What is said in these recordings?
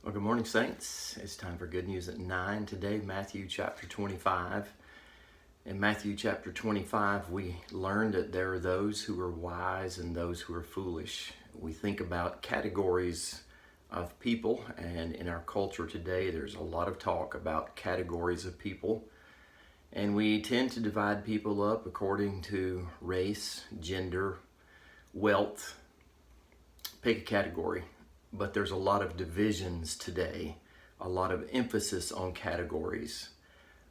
Well, good morning, Saints. It's time for Good News at 9 today, Matthew chapter 25. In Matthew chapter 25, we learned that there are those who are wise and those who are foolish. We think about categories of people, and in our culture today, there's a lot of talk about categories of people. And we tend to divide people up according to race, gender, wealth. Pick a category. But there's a lot of divisions today, a lot of emphasis on categories.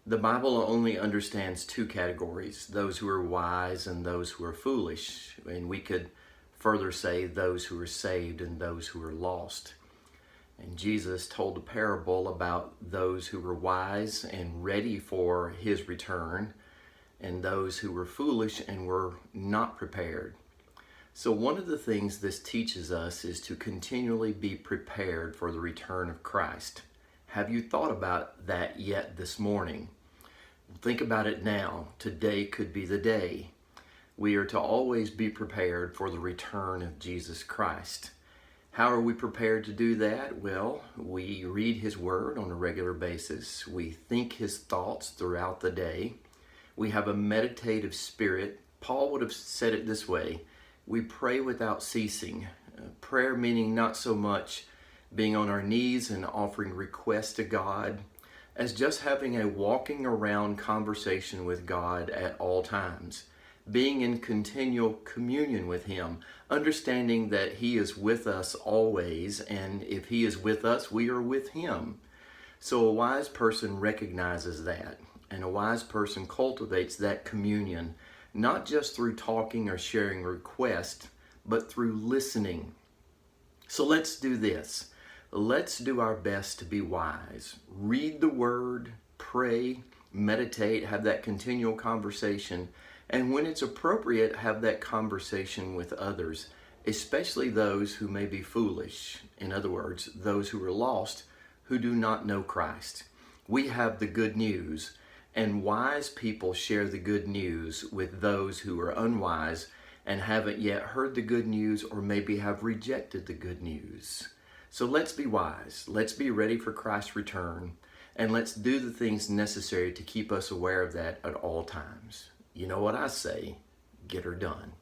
The Bible only understands two categories, those who are wise and those who are foolish. And we could further say those who are saved and those who are lost. And Jesus told a parable about those who were wise and ready for his return, and those who were foolish and were not prepared. So one of the things this teaches us is to continually be prepared for the return of Christ. Have you thought about that yet this morning? Think about it now. Today could be the day. We are to always be prepared for the return of Jesus Christ. How are we prepared to do that? Well, we read his word on a regular basis. We think his thoughts throughout the day. We have a meditative spirit. Paul would have said it this way: we pray without ceasing. Prayer meaning not so much being on our knees and offering requests to God as just having a walking around conversation with God at all times. Being in continual communion with him, understanding that he is with us always, and if he is with us, we are with him. So a wise person recognizes that, and a wise person cultivates that communion, not just through talking or sharing requests, but through listening. So let's do this. Let's do our best to be wise. Read the word, pray, meditate, have that continual conversation, and when it's appropriate, have that conversation with others, especially those who may be foolish. In other words, those who are lost, who do not know Christ. We have the good news, and wise people share the good news with those who are unwise and haven't yet heard the good news, or maybe have rejected the good news. So let's be wise. Let's be ready for Christ's return, and let's do the things necessary to keep us aware of that at all times. You know what I say, get her done.